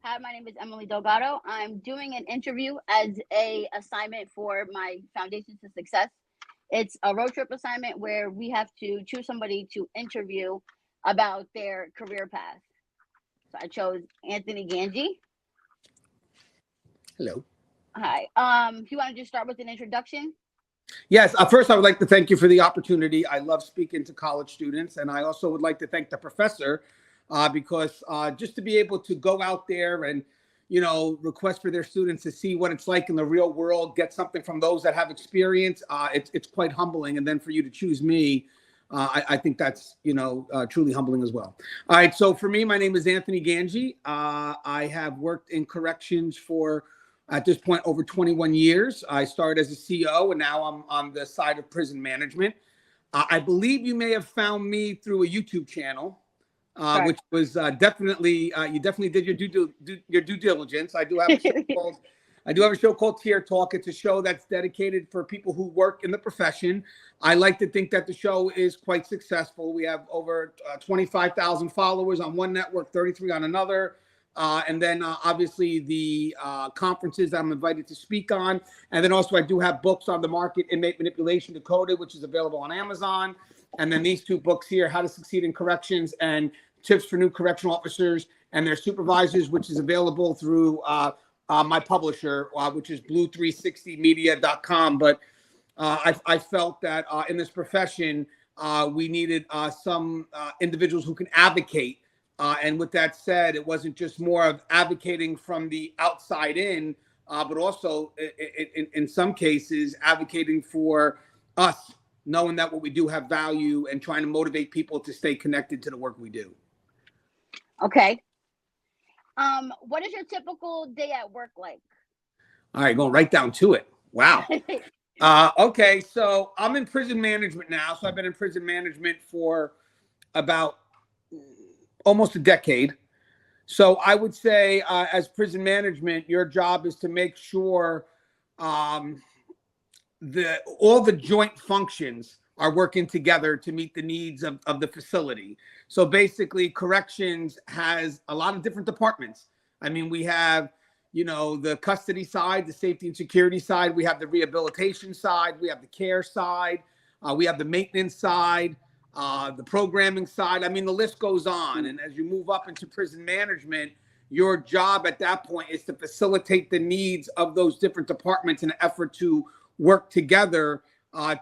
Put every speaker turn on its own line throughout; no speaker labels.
Hi, my name is Emily Delgado. I'm doing an interview as a assignment for my Foundations to Success. It's a road trip assignment where we have to choose somebody to interview about their career path. So I chose Anthony Ganji.
Hello.
Hi. Do you want to just start with an introduction?
Yes. First, I would like to thank you for the opportunity. I love speaking to college students, and I also would like to thank the professor because just to be able to go out there and request for their students to see what it's like in the real world, get something from those that have experience. It's quite humbling, and then for you to choose me, I think that's truly humbling as well. All right. So for me, my name is Anthony Ganji. I have worked in corrections for at this point over 21 years. I started as a CO, and now I'm on the side of prison management. I believe you may have found me through a YouTube channel, which was definitely you definitely did your due diligence. I do have a show called Tier Talk. It's a show that's dedicated for people who work in the profession. I like to think that the show is quite successful. We have over 25,000 followers on one network, 33 on another. And then obviously the conferences that I'm invited to speak on. And then also I do have books on the market, Inmate Manipulation Decoded, which is available on Amazon. And then these two books here, How to Succeed in Corrections and Tips for New Correctional Officers and Their Supervisors, which is available through my publisher, which is blue360media.com. But I felt that in this profession, we needed some individuals who can advocate. And with that said, it wasn't just more of advocating from the outside in, but also in some cases advocating for us, knowing that what we do have value and trying to motivate people to stay connected to the work we do.
Okay. What is your typical day at work like?
All right, going right down to it. Wow. Okay, so I'm in prison management now. So I've been in prison management for about almost a decade. So I would say as prison management, your job is to make sure all the joint functions are working together to meet the needs of the facility. So basically corrections has a lot of different departments. I mean, we have, the custody side, the safety and security side. We have the rehabilitation side. We have the care side. We have the maintenance side. The programming side. I mean, the list goes on. And as you move up into prison management, your job at that point is to facilitate the needs of those different departments in an effort to work together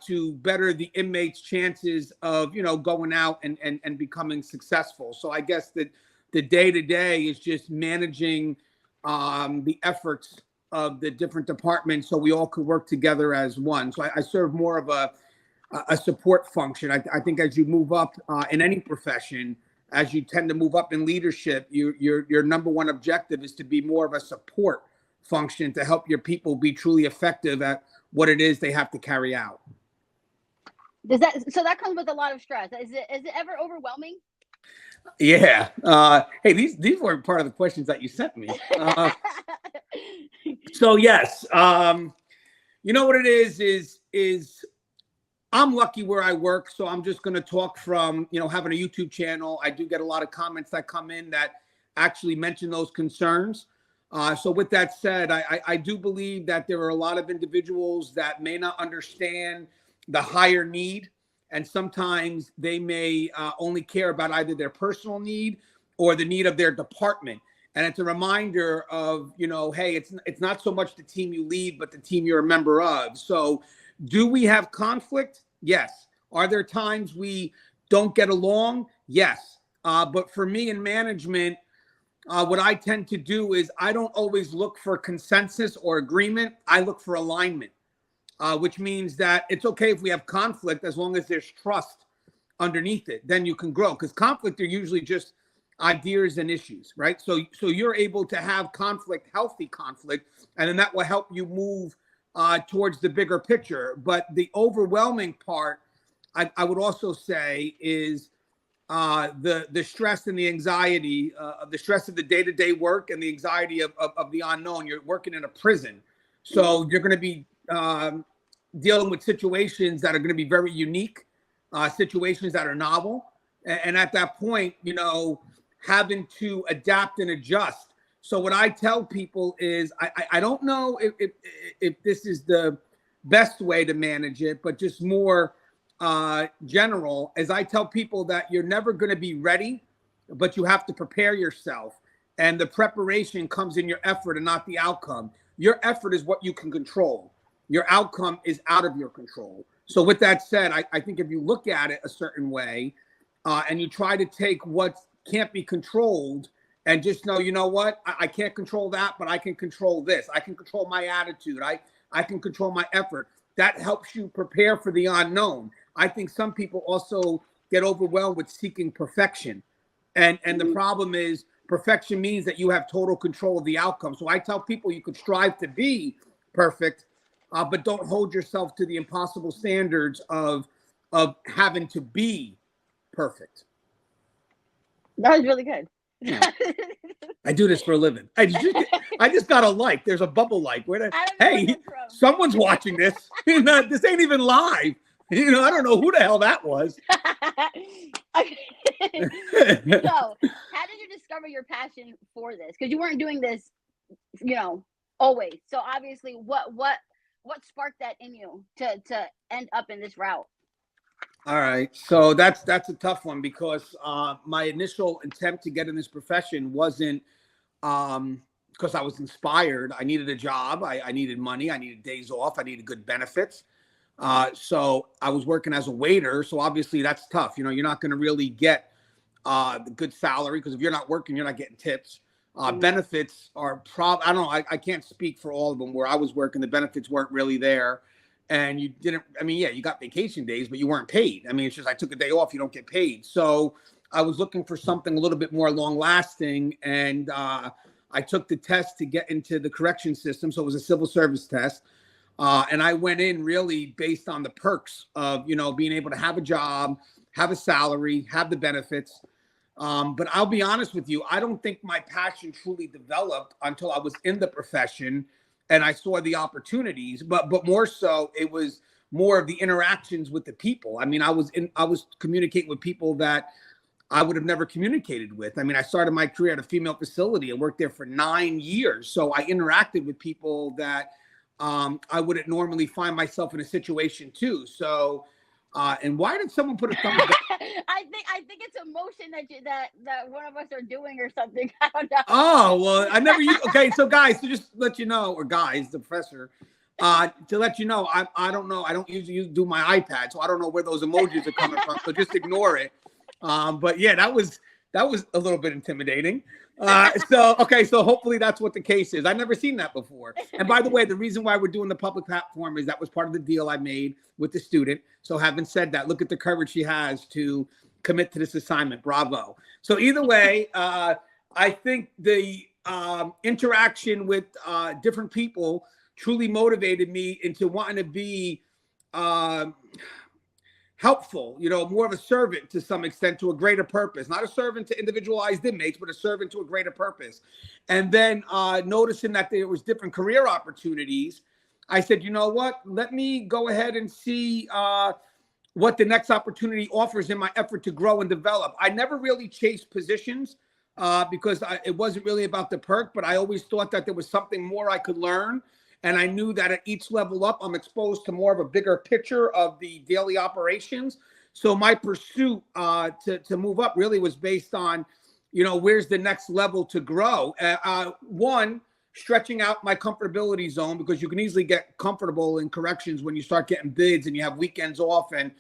to better the inmates' chances of, going out and becoming successful. So I guess that the day-to-day is just managing the efforts of the different departments so we all could work together as one. So I serve more of a support function. I think as you move up in any profession, as you tend to move up in leadership, your number one objective is to be more of a support function to help your people be truly effective at what it is they have to carry out.
So that comes with a lot of stress. Is it ever overwhelming?
Yeah. Hey, these were part of the questions that you sent me. So yes, you know what it is I'm lucky where I work, so I'm just going to talk from, having a YouTube channel. I do get a lot of comments that come in that actually mention those concerns. So with that said, I do believe that there are a lot of individuals that may not understand the higher need, and sometimes they may only care about either their personal need or the need of their department. And it's a reminder of, hey, it's not so much the team you lead, but the team you're a member of. So do we have conflict? Yes. Are there times we don't get along? Yes. But for me in management, what I tend to do is I don't always look for consensus or agreement. I look for alignment, which means that it's okay if we have conflict as long as there's trust underneath it. Then you can grow, because conflict are usually just ideas and issues, right? So you're able to have conflict, healthy conflict, and then that will help you move towards the bigger picture. But the overwhelming part, I would also say, is the stress and the anxiety, the stress of the day-to-day work and the anxiety of the unknown. You're working in a prison, so you're going to be dealing with situations that are going to be very unique, situations that are novel, and at that point, having to adapt and adjust So what I tell people is I don't know if this is the best way to manage it, but just more general, as I tell people that you're never going to be ready, but you have to prepare yourself. And the preparation comes in your effort and not the outcome. Your effort is what you can control. Your outcome is out of your control. So with that said, I think if you look at it a certain way and you try to take what can't be controlled and just know, you know what, I can't control that, but I can control this. I can control my attitude. I can control my effort. That helps you prepare for the unknown. I think some people also get overwhelmed with seeking perfection. And the problem is perfection means that you have total control of the outcome. So I tell people you could strive to be perfect, but don't hold yourself to the impossible standards of having to be perfect.
That was really good.
Yeah. I do this for a living. I just got a like. There's a bubble like. Hey, someone's watching this. This ain't even live. I don't know who the hell that was.
So, how did you discover your passion for this? Because you weren't doing this, always. So obviously, what sparked that in you to end up in this route?
All right. So that's a tough one because my initial attempt to get in this profession wasn't because I was inspired. I needed a job. I needed money. I needed days off. I needed good benefits. So I was working as a waiter. So obviously that's tough. You're not going to really get the good salary because if you're not working, you're not getting tips. Benefits are I don't know. I can't speak for all of them. Where I was working, the benefits weren't really there. And you didn't, you got vacation days, but you weren't paid. It's just I took a day off, you don't get paid. So I was looking for something a little bit more long lasting. And I took the test to get into the correction system. So it was a civil service test. And I went in really based on the perks of, being able to have a job, have a salary, have the benefits. But I'll be honest with you, I don't think my passion truly developed until I was in the profession and I saw the opportunities, but more so it was more of the interactions with the people. I was communicating with people that I would have never communicated with. I started my career at a female facility and worked there for 9 years. So I interacted with people that I wouldn't normally find myself in a situation too. So, and why did someone put a thumbs up?
I think it's a motion that one of us are doing or something. I don't know.
Oh, well, I never use. Okay, so guys, to just let you know, or guys, the professor, to let you know, I don't know. I don't usually do my iPad, so I don't know where those emojis are coming from. So just ignore it. But yeah, that was a little bit intimidating. So hopefully that's what the case is. I've never seen that before. And by the way, the reason why we're doing the public platform is that was part of the deal I made with the student. So having said that, look at the courage she has to commit to this assignment. Bravo. So either way, I think the interaction with different people truly motivated me into wanting to be helpful, more of a servant to some extent to a greater purpose, not a servant to individualized inmates, but a servant to a greater purpose. And then noticing that there was different career opportunities, I said, you know what, let me go ahead and see what the next opportunity offers in my effort to grow and develop. I never really chased positions because it wasn't really about the perk, but I always thought that there was something more I could learn. And I knew that at each level up, I'm exposed to more of a bigger picture of the daily operations. So my pursuit to move up really was based on, where's the next level to grow? One, stretching out my comfortability zone, because you can easily get comfortable in corrections when you start getting bids and you have weekends off and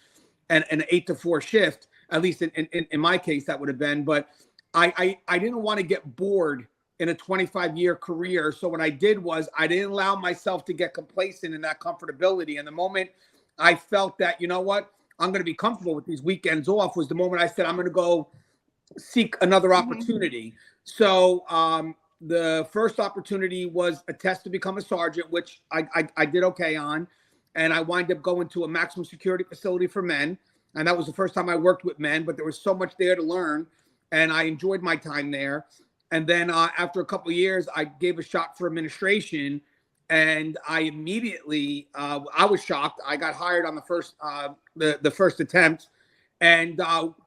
an 8 to 4 shift. At least in my case, that would have been. But I didn't want to get bored in a 25-year career. So what I did was I didn't allow myself to get complacent in that comfortability. And the moment I felt that, you know what, I'm going to be comfortable with these weekends off was the moment I said, I'm going to go seek another opportunity. So the first opportunity was a test to become a sergeant, which I did okay on. And I wind up going to a maximum security facility for men. And that was the first time I worked with men, but there was so much there to learn. And I enjoyed my time there. And then after a couple of years, I gave a shot for administration, and I immediately, I was shocked. I got hired on the first attempt, and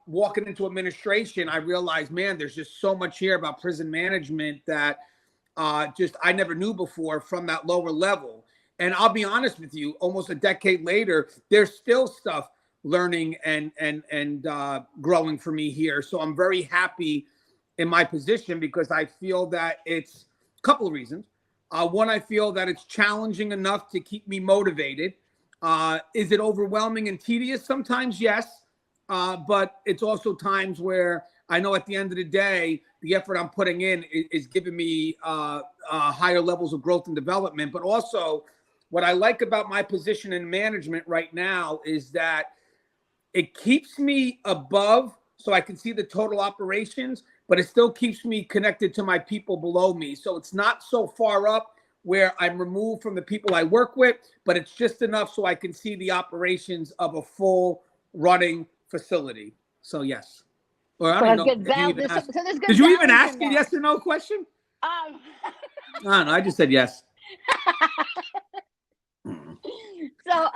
walking into administration, I realized, man, there's just so much here about prison management that just I never knew before from that lower level. And I'll be honest with you, almost a decade later, there's still stuff learning and growing for me here. So I'm very happy in my position because I feel that it's a couple of reasons. One, I feel that it's challenging enough to keep me motivated. Is it overwhelming and tedious? Sometimes, yes. But it's also times where I know at the end of the day, the effort I'm putting in is giving me higher levels of growth and development. But also, what I like about my position in management right now is that it keeps me above so I can see the total operations, but it still keeps me connected to my people below me. So it's not so far up where I'm removed from the people I work with, but it's just enough so I can see the operations of a full running facility. So yes. Or I don't know. Did you even ask a yes or no question? I don't know. I just said yes.
So,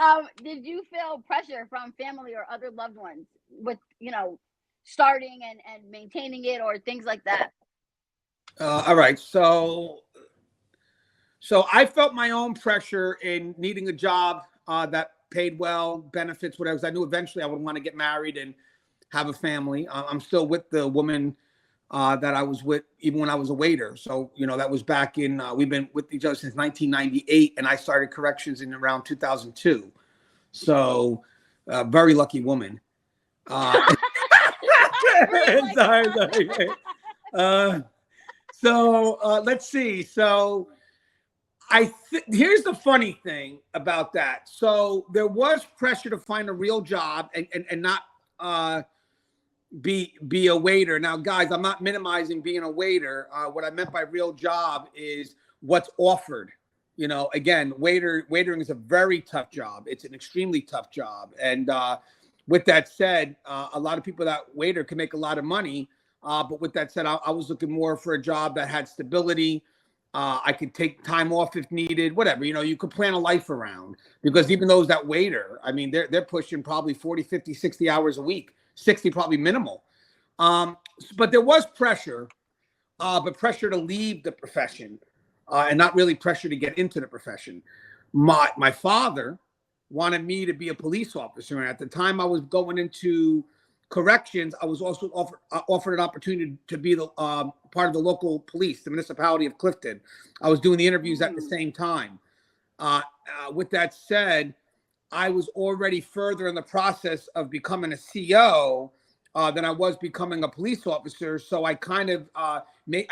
did you feel pressure from family or other loved ones with, starting and maintaining it or things like that?
All right. So I felt my own pressure in needing a job that paid well, benefits, whatever. 'Cause I knew eventually I would want to get married and have a family. I'm still with the woman that I was with even when I was a waiter. So, that was back in, we've been with each other since 1998, and I started corrections in around 2002. So, very lucky woman. Sorry. Let's see. So, here's the funny thing about that. So, there was pressure to find a real job and not be a waiter. Now, guys, I'm not minimizing being a waiter. What I meant by real job is what's offered. Again, waitering is a very tough job. It's an extremely tough job. And with that said, a lot of people that waiter can make a lot of money. But with that said, I was looking more for a job that had stability. I could take time off if needed, whatever. You could plan a life around, because even those that waiter, I mean, they're pushing probably 40, 50, 60 hours a week. 60 probably minimal. But there was pressure, but pressure to leave the profession and not really pressure to get into the profession. My father wanted me to be a police officer. And at the time I was going into corrections, I was also offered an opportunity to be the part of the local police, the municipality of Clifton. I was doing the interviews at the same time. With that said, I was already further in the process of becoming a CO than I was becoming a police officer. So I kind of I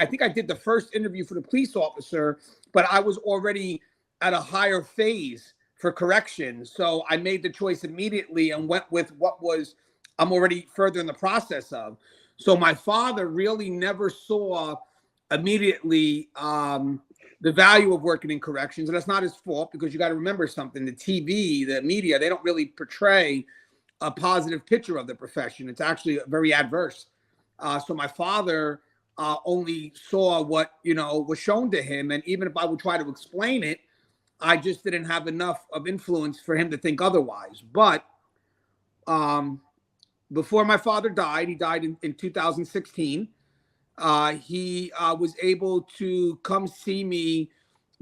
think I did the first interview for the police officer, but I was already at a higher phase for corrections. So I made the choice immediately and went with what was I'm already further in the process of. So my father really never saw immediately the value of working in corrections. And that's not his fault, because you got to remember something. The TV, the media, they don't really portray a positive picture of the profession. It's actually very adverse. So my father only saw what, was shown to him. And even if I would try to explain it, I just didn't have enough of influence for him to think otherwise. But before my father died, he died in 2016. He was able to come see me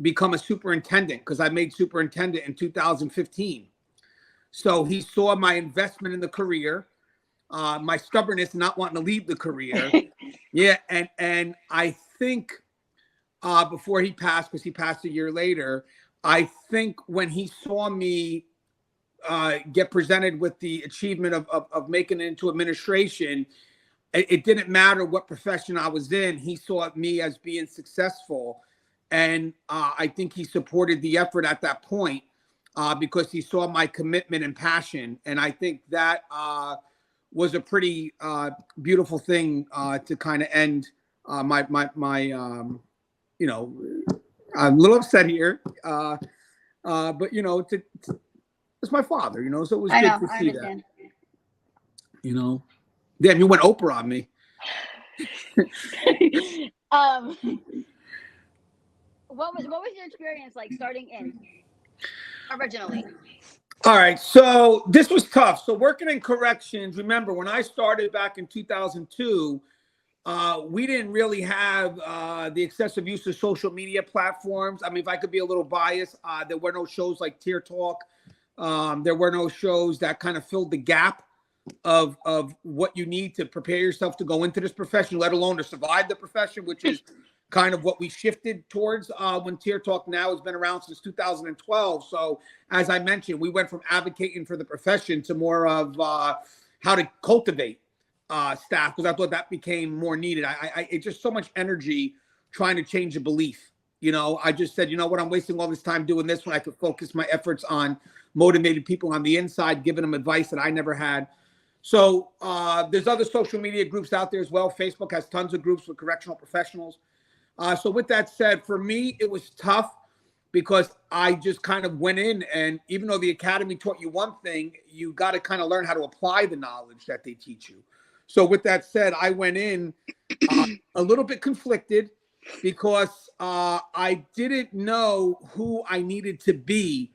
become a superintendent, because I made superintendent in 2015. So he saw my investment in the career, my stubbornness not wanting to leave the career. Yeah. And I think before he passed, because he passed a year later, I think when he saw me get presented with the achievement of making it into administration, it didn't matter what profession I was in. He saw me as being successful. And I think he supported the effort at that point because he saw my commitment and passion. And I think that was a pretty beautiful thing to kind of end my I'm a little upset here. But, it's my father, so it was good to see that. Damn, you went Oprah on me.
What was your experience like starting in originally?
All right, so this was tough. So working in corrections, remember when I started back in 2002, we didn't really have the excessive use of social media platforms. I mean, if I could be a little biased, there were no shows like Tier Talk. There were no shows that kind of filled the gap of what you need to prepare yourself to go into this profession, let alone to survive the profession, which is kind of what we shifted towards when Tier Talk now has been around since 2012. So as I mentioned, we went from advocating for the profession to more of how to cultivate staff, because I thought that became more needed. It's just so much energy trying to change a belief. You know, I just said, you know what, I'm wasting all this time doing this when I could focus my efforts on motivating people on the inside, giving them advice that I never had. So there's other social media groups out there as well. Facebook has tons of groups with correctional professionals. So with that said, for me, it was tough because I just kind of went in, and even though the academy taught you one thing, you got to kind of learn how to apply the knowledge that they teach you. So with that said, I went in a little bit conflicted because I didn't know who I needed to be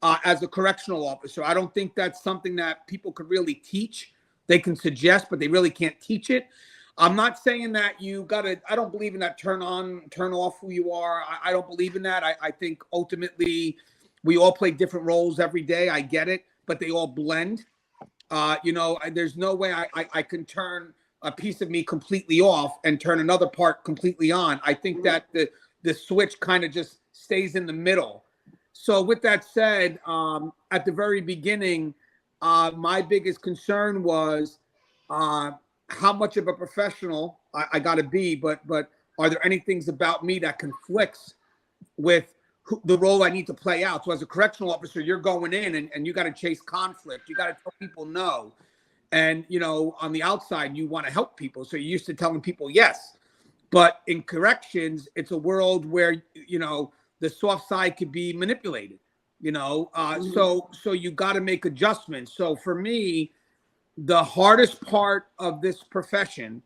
as a correctional officer. I don't think that's something that people could really teach. They can suggest, but they really can't teach it. I'm not saying that you got to, I don't believe in that turn on, turn off who you are. I don't believe in that. I think ultimately we all play different roles every day. I get it, but they all blend. You know, there's no way I can turn a piece of me completely off and turn another part completely on. I think that the switch kind of just stays in the middle. So with that said, at the very beginning, my biggest concern was how much of a professional I got to be, but are there any things about me that conflicts with the role I need to play out? So as a correctional officer, you're going in and you got to chase conflict. You got to tell people no. And, you know, on the outside, you want to help people. So you're used to telling people yes. But in corrections, it's a world where, you know, the soft side could be manipulated, you know. So you got to make adjustments. So for me, the hardest part of this profession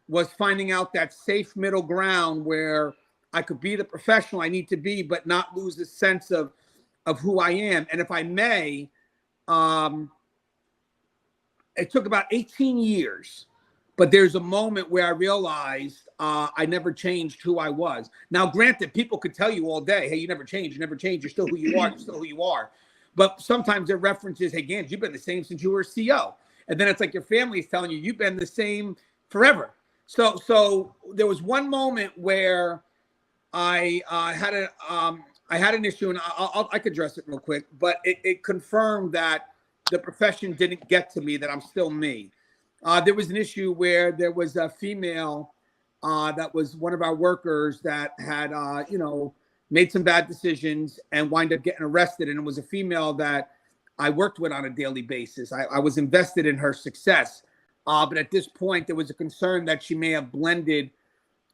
was finding out that safe middle ground where I could be the professional I need to be, but not lose the sense of who I am. And if I may, it took about 18 years, but there's a moment where I realized I never changed who I was. Now, granted, people could tell you all day, hey, you never changed, you're still who you are, you're still who you are. But sometimes their references, hey, Gans, you've been the same since you were a CO. And then it's like your family is telling you, you've been the same forever. So there was one moment where I had an issue, and I could address it real quick, but it confirmed that the profession didn't get to me, that I'm still me. There was an issue where there was a female that was one of our workers that had, you know, made some bad decisions and wind up getting arrested. And it was a female that I worked with on a daily basis. I was invested in her success. But at this point, there was a concern that she may have blended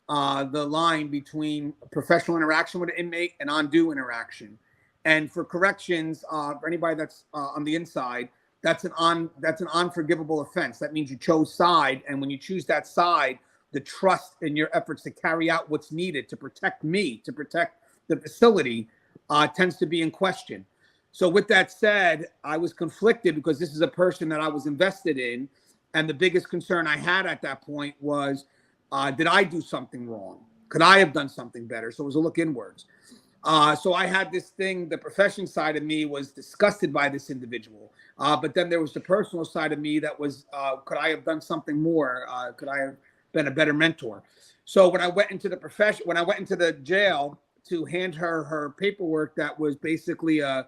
the line between professional interaction with an inmate and undue interaction. And for corrections, for anybody that's on the inside, that's an unforgivable offense. That means you chose side, and when you choose that side, the trust in your efforts to carry out what's needed to protect me, to protect the facility, tends to be in question. So with that said, I was conflicted because this is a person that I was invested in, and the biggest concern I had at that point was, did I do something wrong? Could I have done something better? So it was a look inwards. So I had this thing, the profession side of me was disgusted by this individual. But then there was the personal side of me that was, could I have done something more? Could I have been a better mentor? So when I went into the profession, when I went into the jail to hand her paperwork that was basically an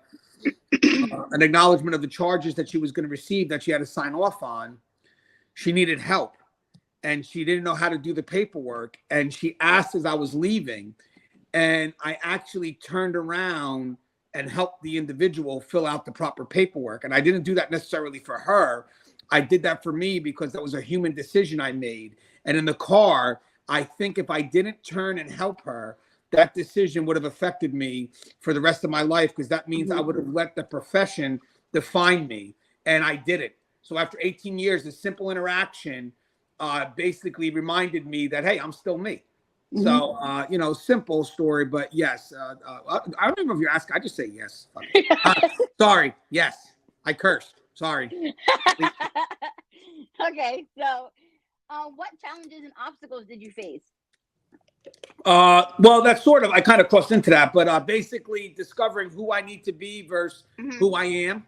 acknowledgement of the charges that she was going to receive that she had to sign off on, she needed help. And she didn't know how to do the paperwork. And she asked as I was leaving. And I actually turned around and helped the individual fill out the proper paperwork. And I didn't do that necessarily for her. I did that for me because that was a human decision I made. And in the car, I think if I didn't turn and help her, that decision would have affected me for the rest of my life, because that means I would have let the profession define me. And I did it. So after 18 years, a simple interaction basically reminded me that, hey, I'm still me. Mm-hmm. So, you know, simple story, but yes. I don't even know if you're asking. I just say yes. Sorry. Yes. I cursed. Sorry.
Okay. So What challenges and obstacles did you face?
Well, that's sort of, I kind of crossed into that, but basically discovering who I need to be versus
Hmm.
who I am.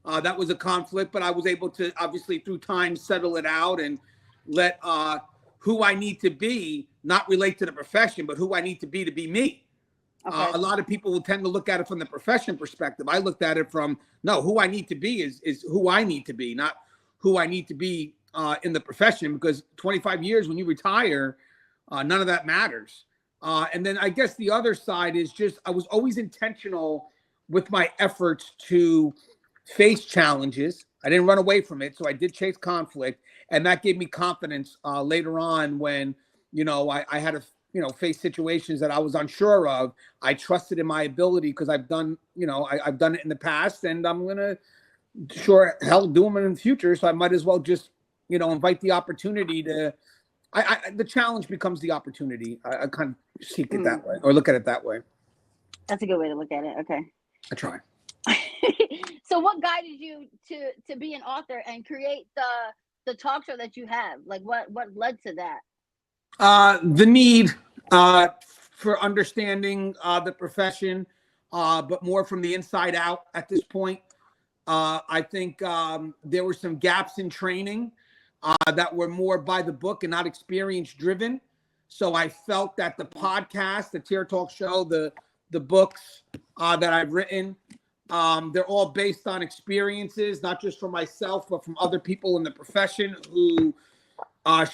That was a conflict, but I was able to obviously through time settle it out and let who I need to be not relate to the profession, but who I need to be me.
Okay.
A lot of people will tend to look at it from the profession perspective. I looked at it from no, who I need to be is who I need to be, not who I need to be in the profession. Because 25 years when you retire, none of that matters. And then I guess the other side is just I was always intentional with my efforts to face challenges. I didn't run away from it, so I did chase conflict, and that gave me confidence later on when I had to face situations that I was unsure of. I trusted in my ability because I've done I've done it in the past, and I'm gonna sure hell do them in the future. So I might as well just invite the opportunity to. The challenge becomes the opportunity. I kind of seek it that way or look at it that way.
That's a good way to look at it. Okay.
I try.
So what guided you to be an author and create the talk show that you have? Like what led to that?
The need for understanding the profession, but more from the inside out at this point. I think there were some gaps in training that were more by the book and not experience driven. So I felt that the podcast, the Tier Talk show, the books that I've written, they're all based on experiences, not just from myself, but from other people in the profession who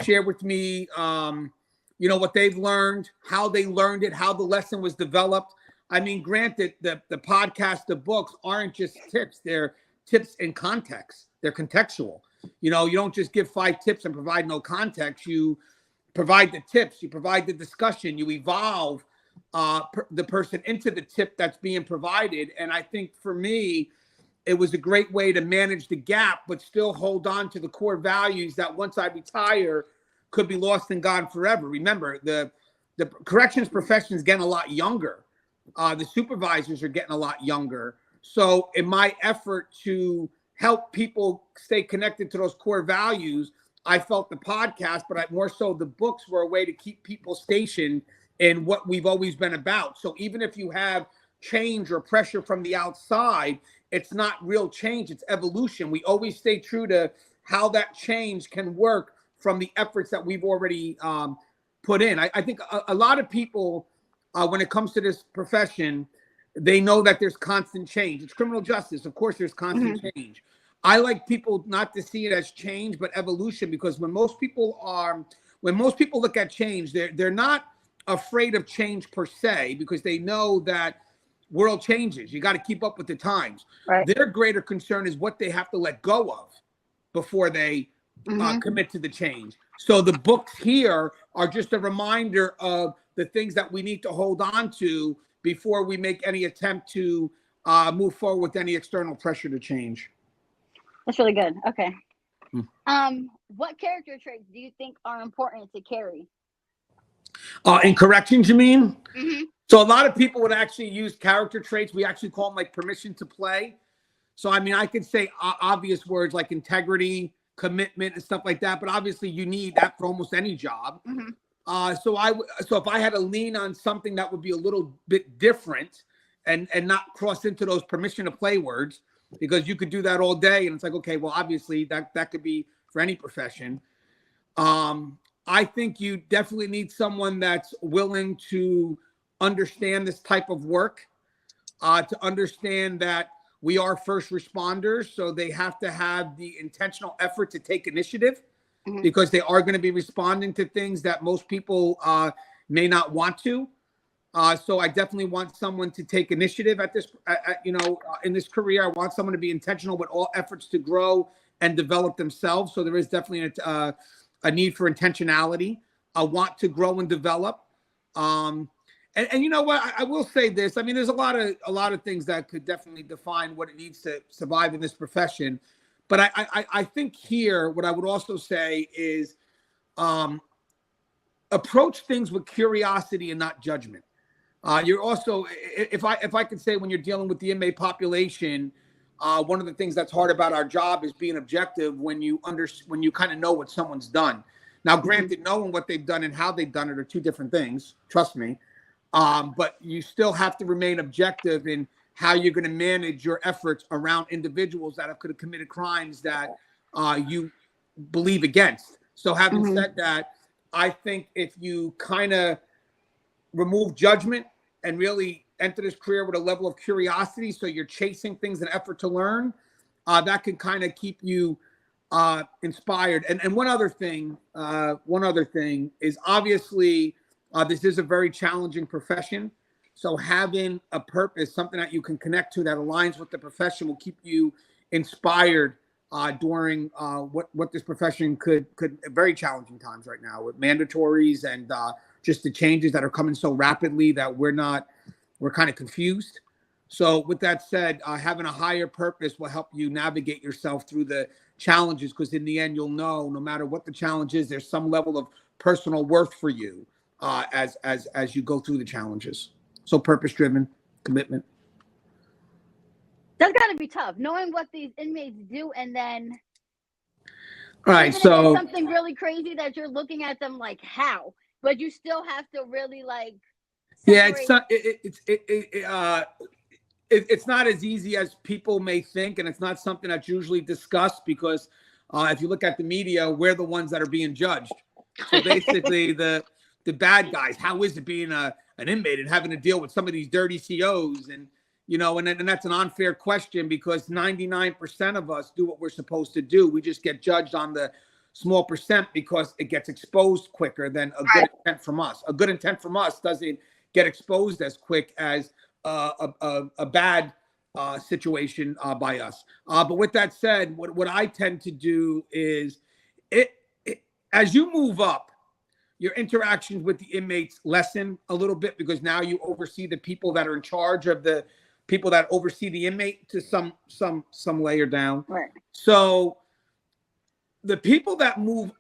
share with me, what they've learned, how they learned it, how the lesson was developed. I mean, granted, the podcast, the books aren't just tips. They're tips in context. They're contextual. You don't just give 5 tips and provide no context. You provide the tips. You provide the discussion. You evolve the person into the tip that's being provided. And I think for me, it was a great way to manage the gap, but still hold on to the core values that once I retire could be lost and gone forever. Remember, the corrections profession is getting a lot younger. The supervisors are getting a lot younger. So in my effort to help people stay connected to those core values, I felt the podcast, but more so the books were a way to keep people stationed in what we've always been about. So even if you have change or pressure from the outside, it's not real change, it's evolution. We always stay true to how that change can work from the efforts that we've already put in. I think a lot of people, when it comes to this profession, they know that there's constant change. It's criminal justice. Of course, there's constant change. I like people not to see it as change, but evolution, because when most people look at change, they're not afraid of change per se, because they know that world changes. You got to keep up with the times.
Right.
Their greater concern is what they have to let go of before they commit to the change. So the books here are just a reminder of the things that we need to hold on to before we make any attempt to move forward with any external pressure to change.
That's really good. Okay. What character traits do you think are important to carry?
In corrections, you mean?
Mm-hmm.
So a lot of people would actually use character traits. We actually call them like permission to play. So, I mean, I could say obvious words like integrity, commitment, and stuff like that. But obviously, you need that for almost any job.
Mm-hmm.
So if I had to lean on something that would be a little bit different and not cross into those permission to play words, because you could do that all day, and it's like, okay, well, obviously that could be for any profession. I think you definitely need someone that's willing to understand this type of work, to understand that we are first responders, so they have to have the intentional effort to take initiative, because they are going to be responding to things that most people may not want to. So I definitely want someone to take initiative at this, in this career. I want someone to be intentional with all efforts to grow and develop themselves. So there is definitely a need for intentionality. I want to grow and develop. And you know what? I will say this. I mean, there's a lot of things that could definitely define what it needs to survive in this profession. But I think here, what I would also say is approach things with curiosity and not judgment. You're also, if I could say, when you're dealing with the inmate population, one of the things that's hard about our job is being objective when you kind of know what someone's done. Now, granted, knowing what they've done and how they've done it are two different things. Trust me. But you still have to remain objective in how you're going to manage your efforts around individuals that could have committed crimes that you believe against. So having said that, I think if you kind of remove judgment and really enter this career with a level of curiosity, so you're chasing things in an effort to learn, that can kind of keep you inspired. And one other thing is obviously this is a very challenging profession. So having a purpose, something that you can connect to that aligns with the profession, will keep you inspired during what this profession could very challenging times right now with mandatories and just the changes that are coming so rapidly that we're kind of confused. So with that said, having a higher purpose will help you navigate yourself through the challenges, because in the end, you'll know no matter what the challenge is, there's some level of personal worth for you as you go through the challenges. So purpose-driven commitment.
That's got to be tough, knowing what these inmates do, and then
all right, so
something really crazy that you're looking at them like, how, but you still have to really like separate.
It's not as easy as people may think, and it's not something that's usually discussed, because if you look at the media, we're the ones that are being judged. So basically, the bad guys. How is it being an inmate and having to deal with some of these dirty COs? And and that's an unfair question, because 99% of us do what we're supposed to do. We just get judged on the small percent because it gets exposed quicker than a good intent from us. A good intent from us doesn't get exposed as quick as a bad situation by us. But with that said, what I tend to do is as you move up, your interactions with the inmates lessen a little bit, because now you oversee the people that are in charge of the people that oversee the inmate to some layer down.
Right.
So the people that move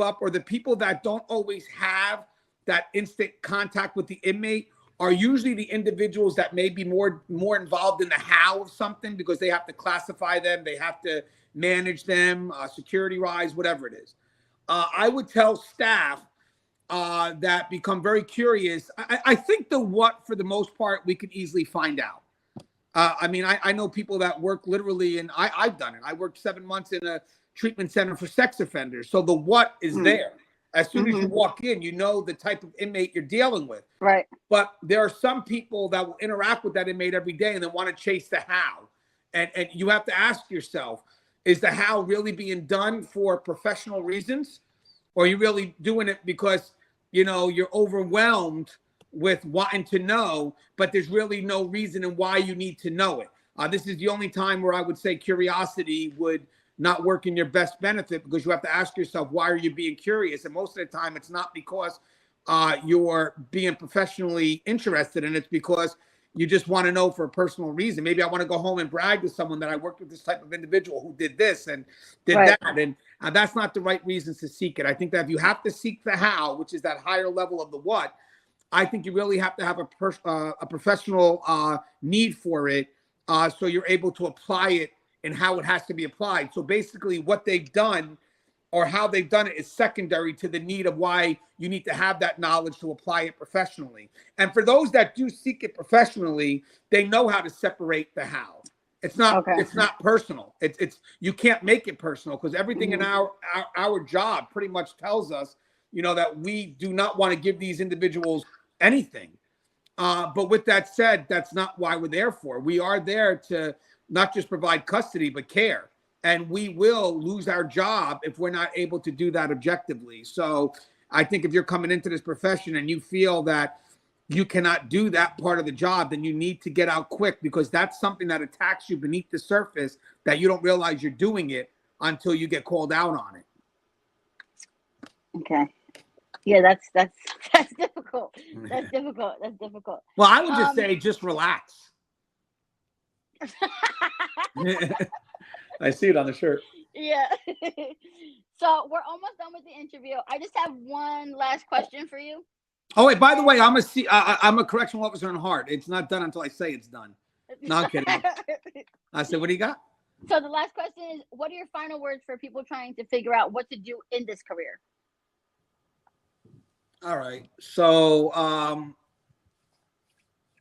up, or the people that don't always have that instant contact with the inmate, are usually the individuals that may be more involved in the how of something, because they have to classify them, they have to manage them, security wise, whatever it is. I would tell staff that become very curious. I think the what, for the most part, we could easily find out. I know people that work literally, and I've done it. I worked 7 months in a treatment center for sex offenders. So the what is there. As soon as you walk in, you know the type of inmate you're dealing with.
Right.
But there are some people that will interact with that inmate every day and then want to chase the how. And you have to ask yourself, is the how really being done for professional reasons? Or are you really doing it because, you're overwhelmed with wanting to know, but there's really no reason and why you need to know it? This is the only time where I would say curiosity would not work in your best benefit, because you have to ask yourself, why are you being curious? And most of the time, it's not because you're being professionally interested, and it's because you just want to know for a personal reason. Maybe I want to go home and brag to someone that I worked with this type of individual who did this and did that. And that's not the right reasons to seek it. I think that if you have to seek the how, which is that higher level of the what, I think you really have to have a professional need for it, so you're able to apply it and how it has to be applied. So basically what they've done or how they've done it is secondary to the need of why you need to have that knowledge to apply it professionally. And for those that do seek it professionally, they know how to separate the how. It's not It's not personal. It's you can't make it personal, because everything in our job pretty much tells us, that we do not want to give these individuals anything. But with that said, that's not why we're there for. We are there to not just provide custody, but care. And we will lose our job if we're not able to do that objectively. So I think if you're coming into this profession and you feel that you cannot do that part of the job, then you need to get out quick, because that's something that attacks you beneath the surface that you don't realize you're doing it until you get called out on it.
Okay. Yeah, that's difficult. That's difficult.
Well, I would just say, just relax. I see it on the shirt.
Yeah. So we're almost done with the interview. I just have one last question for you.
Oh, wait, by the way, I'm a correctional officer in heart. It's not done until I say it's done. No, I'm kidding. I said, what do you got?
So the last question is, what are your final words for people trying to figure out what to do in this career?
All right. So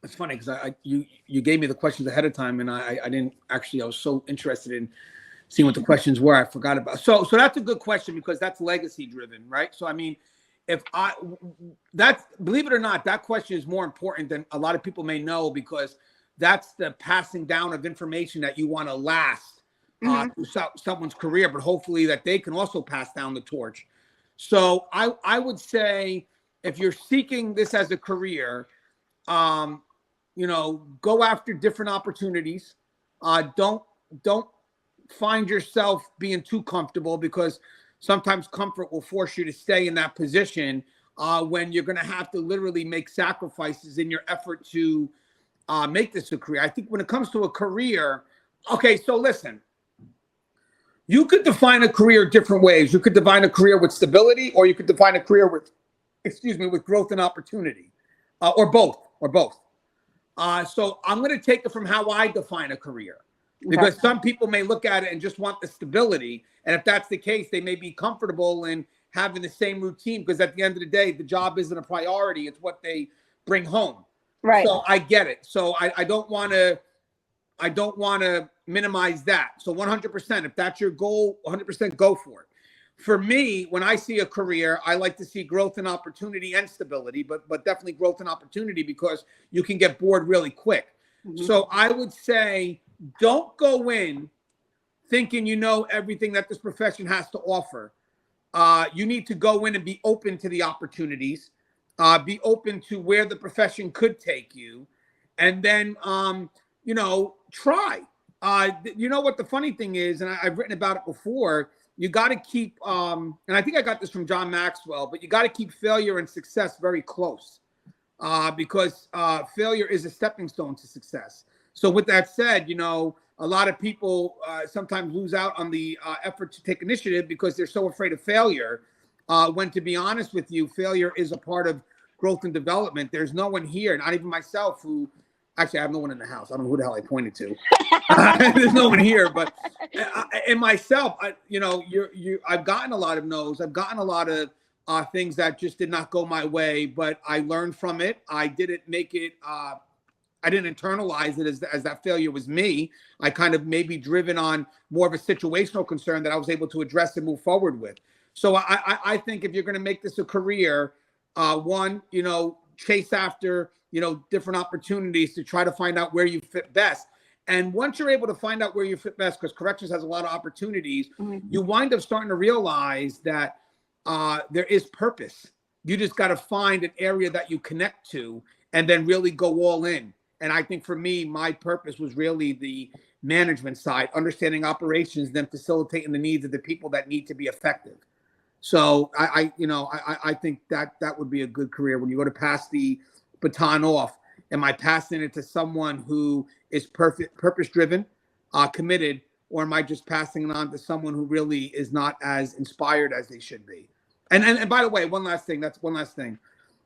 it's funny because you gave me the questions ahead of time, and I didn't actually. I was so interested in seeing what the questions were. I forgot about. So that's a good question because that's legacy driven, right? So I mean, if I that's believe it or not, that question is more important than a lot of people may know because that's the passing down of information that you want to last
Mm-hmm.
through someone's career, but hopefully that they can also pass down the torch. So I would say if you're seeking this as a career, um, go after different opportunities. Don't find yourself being too comfortable because sometimes comfort will force you to stay in that position when you're going to have to literally make sacrifices in your effort to make this a career. I think when it comes to a career, okay, so listen, you could define a career different ways. You could define a career with stability, or you could define a career with, excuse me, with growth and opportunity, or both. So I'm going to take it from how I define a career
Okay.
because some people may look at it and just want the stability. And if that's the case, they may be comfortable in having the same routine because at the end of the day, the job isn't a priority. It's what they bring home.
Right.
So I get it. So I don't want to minimize that. So 100%, if that's your goal, 100% go for it. For me, when I see a career, I like to see growth and opportunity and stability, but definitely growth and opportunity because you can get bored really quick.
Mm-hmm.
So I would say don't go in thinking you know everything that this profession has to offer. You need to go in and be open to the opportunities, be open to where the profession could take you, and then try. You know what the funny thing is, and I've written about it before. You got to keep, and I think I got this from John Maxwell, but you got to keep failure and success very close because failure is a stepping stone to success. So, with that said, a lot of people sometimes lose out on the effort to take initiative because they're so afraid of failure. When, to be honest with you, failure is a part of growth and development. There's no one here, not even myself, who actually I have no one in the house. I don't know who the hell I pointed to. There's no one here, but and myself, I've gotten a lot of no's. I've gotten a lot of things that just did not go my way, but I learned from it. I didn't make it. I didn't internalize it as that failure was me. I kind of maybe driven on more of a situational concern that I was able to address and move forward with. So I think if you're going to make this a career, one, chase after, different opportunities to try to find out where you fit best. And once you're able to find out where you fit best, because corrections has a lot of opportunities,
Mm-hmm.
you wind up starting to realize that there is purpose. You just got to find an area that you connect to and then really go all in. And I think for me, my purpose was really the management side, understanding operations, then facilitating the needs of the people that need to be effective. So I think that would be a good career when you go to pass the baton off. Am I passing it to someone who is purpose driven, committed, or am I just passing it on to someone who really is not as inspired as they should be? And by the way, one last thing. That's one last thing.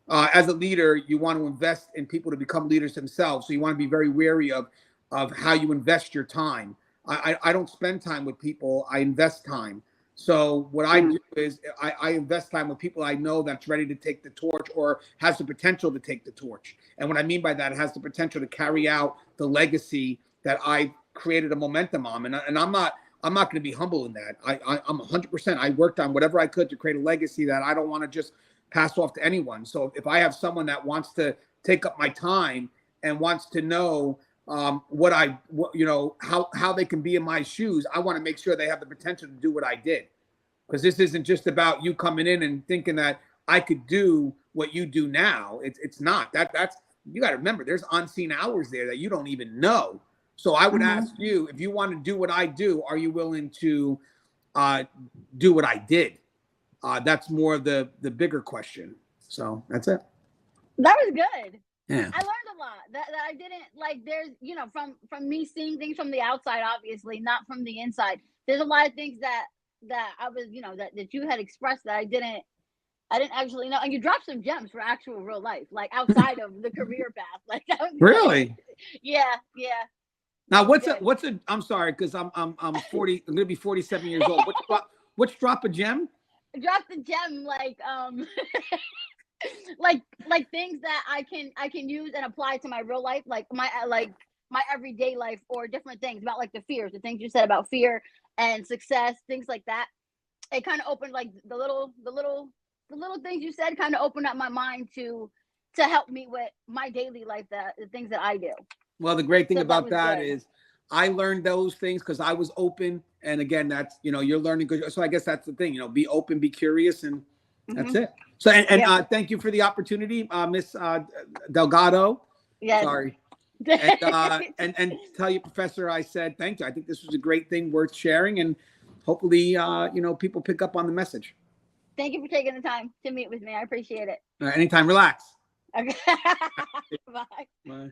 As a leader, you want to invest in people to become leaders themselves. So you want to be very wary of how you invest your time. I don't spend time with people. I invest time. So what I do is I invest time with people I know that's ready to take the torch or has the potential to take the torch. And what I mean by that, it has the potential to carry out the legacy that I created a momentum on. And I'm not going to be humble in that. I'm 100%. I worked on whatever I could to create a legacy that I don't want to just pass off to anyone. So if I have someone that wants to take up my time and wants to know how they can be in my shoes, I want to make sure they have the potential to do what I did. Because this isn't just about you coming in and thinking that I could do what you do now. It's not. That's you got to remember. There's unseen hours there that you don't even know. So I would ask you, if you want to do what I do, are you willing to do what I did? That's more of the bigger question. So that's it.
That was good.
Yeah.
I learned a lot that I didn't like. There's, from me seeing things from the outside, obviously not from the inside. There's a lot of things that I was, that you had expressed that I didn't actually know. And you dropped some gems for actual real life, like outside of the career path. Like that was
Really?
Yeah, yeah.
Now,
That was good.
I'm sorry, because I'm 40. I'm gonna be 47 years old. What's drop a gem?
Drop the gem, like things that I can use and apply to my real life, like my everyday life, or different things about like the fears, the things you said about fear and success, things like that. It kind of opened like the little things you said kind of opened up my mind to help me with my daily life, that the things that I do.
Well, the great thing
So that
about
was
that
good.
is I learned those things because I was open. And again, that's, you're learning. So I guess that's the thing, be open, be curious, and that's
Hmm.
it. So, and
Yep.
thank you for the opportunity, Miss Delgado.
Yes.
Sorry. And tell your professor I said thank you. I think this was a great thing worth sharing. And hopefully, people pick up on the message.
Thank you for taking the time to meet with me. I appreciate it.
Anytime, relax.
Okay. Bye.
Bye.